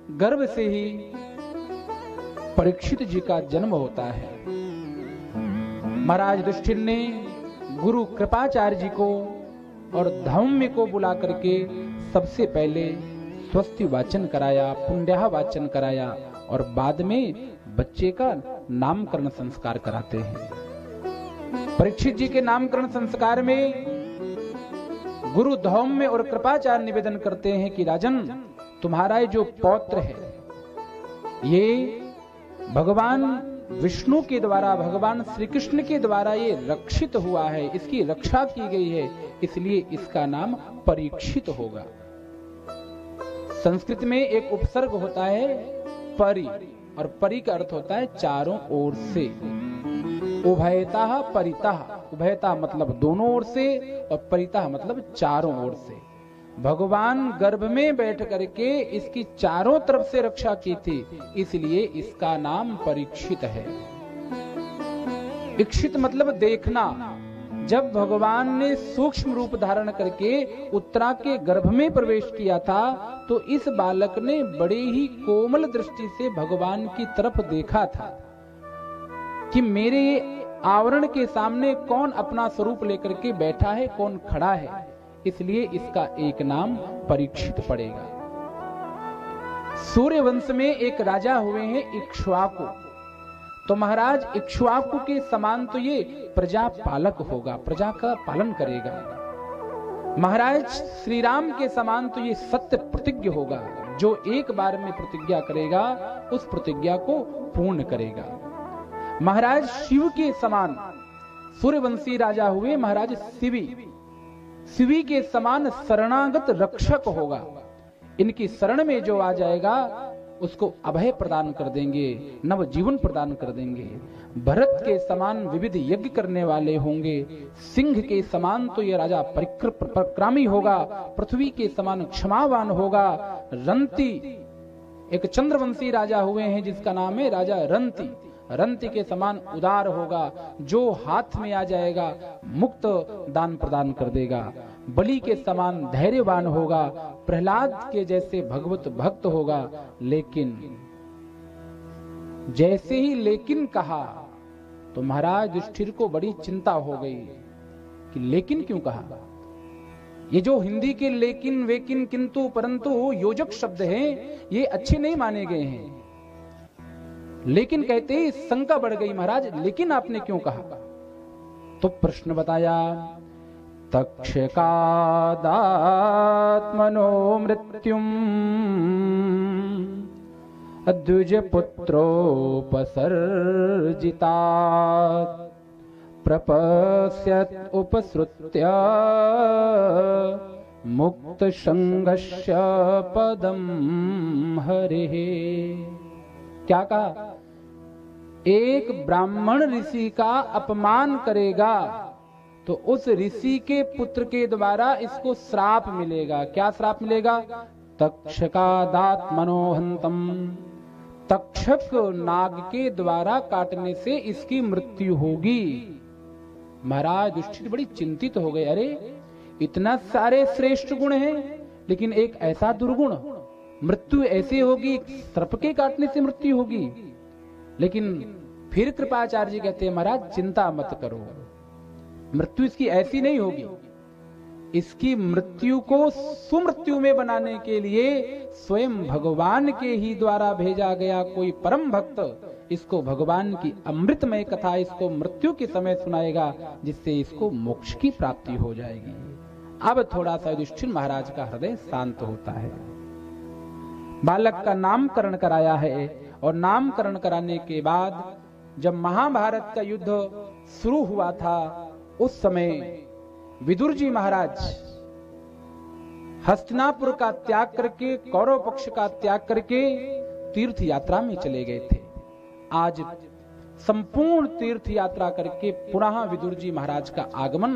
गर्भ से ही परीक्षित जी का जन्म होता है। महाराज युधिष्ठिर ने गुरु कृपाचार्य जी को और धौम्य को बुला करके सबसे पहले स्वस्ति वाचन कराया, पुण्याह वाचन कराया और बाद में बच्चे का नामकरण संस्कार कराते हैं। परीक्षित जी के नामकरण संस्कार में गुरु धौम्य और कृपाचार्य निवेदन करते हैं कि राजन, तुम्हारा जो पौत्र है ये भगवान विष्णु के द्वारा, भगवान श्री कृष्ण के द्वारा ये रक्षित हुआ है, इसकी रक्षा की गई है, इसलिए इसका नाम परीक्षित होगा। संस्कृत में एक उपसर्ग होता है परि, और परि का अर्थ होता है चारों ओर से। उभयतः परितः, उभयता मतलब दोनों ओर से और परितः मतलब चारों ओर से। भगवान गर्भ में बैठ करके इसकी चारों तरफ से रक्षा की थी, इसलिए इसका नाम परीक्षित है। इक्षित मतलब देखना। जब भगवान ने सूक्ष्म रूप धारण करके उत्तरा के गर्भ में प्रवेश किया था तो इस बालक ने बड़े ही कोमल दृष्टि से भगवान की तरफ देखा था कि मेरे आवरण के सामने कौन अपना स्वरूप लेकर के बैठा है, कौन खड़ा है, इसलिए इसका एक नाम परीक्षित पड़ेगा। सूर्य वंश में एक राजा हुए हैं इक्ष्वाकु। तो महाराज इक्ष्वाकु के समान तो ये प्रजा पालक होगा, प्रजा का पालन करेगा। महाराज श्री राम के समान तो ये सत्य प्रतिज्ञ होगा, जो एक बार में प्रतिज्ञा करेगा उस प्रतिज्ञा को पूर्ण करेगा। महाराज शिव के समान सूर्यवंशी राजा हुए महाराज शिवी। शिवी के समान शरणागत रक्षक होगा। इनकी शरण में जो आ जाएगा उसको अभय प्रदान कर देंगे, नव जीवन प्रदान कर देंगे। भरत के समान विविध यज्ञ करने वाले होंगे। सिंह के समान तो ये राजा पराक्रमी होगा। पृथ्वी के समान क्षमावान होगा। रंती एक चंद्रवंशी राजा हुए हैं जिसका नाम है राजा रंती। रंती के समान उदार होगा, जो हाथ में आ जाएगा मुक्त दान प्रदान कर देगा। बलि के समान धैर्यवान होगा। प्रहलाद के जैसे भगवत भक्त होगा। लेकिन जैसे ही लेकिन कहा तो महाराज युधिष्ठिर को बड़ी चिंता हो गई कि लेकिन क्यों कहा। ये जो हिंदी के लेकिन, वेकिन, किंतु, परंतु योजक शब्द हैं, ये अच्छे नहीं माने गए हैं। लेकिन कहते ही शंका बढ़ गई, महाराज लेकिन आपने क्यों कहा। तो प्रश्न बताया, तक्षकादात्मनो मृत्युम द्विज पुत्रोपसर्जितात् प्रपश्यत् उपसृत्य मुक्त संगस्य पदम हरिः। क्या कहा, एक ब्राह्मण ऋषि का अपमान करेगा तो उस ऋषि के पुत्र के द्वारा इसको श्राप मिलेगा। क्या श्राप मिलेगा, तक्षकादात्मनो हन्तम, तक्षक नाग के द्वारा काटने से इसकी मृत्यु होगी। महाराज युधिष्ठिर बड़ी चिंतित हो गए। अरे इतना सारे श्रेष्ठ गुण हैं लेकिन एक ऐसा दुर्गुण, मृत्यु ऐसे होगी, सर्प के काटने से मृत्यु होगी। लेकिन फिर कृपाचार्य जी कहते हैं, महाराज चिंता मत करो, मृत्यु इसकी ऐसी नहीं होगी। इसकी मृत्यु को सुमृत्यु में बनाने के लिए स्वयं भगवान के ही द्वारा भेजा गया कोई परम भक्त इसको भगवान की अमृतमय कथा इसको मृत्यु के समय सुनाएगा, जिससे इसको मोक्ष की प्राप्ति हो जाएगी। अब थोड़ा सा युधिष्ठिर महाराज का हृदय शांत होता है। बालक का नामकरण कराया है और नामकरण कराने के बाद जब महाभारत का युद्ध शुरू हुआ था उस समय विदुर जी महाराज हस्तिनापुर का त्याग करके, कौरव पक्ष का त्याग करके तीर्थ यात्रा में चले गए थे। आज संपूर्ण तीर्थ यात्रा करके पुनः विदुर जी महाराज का आगमन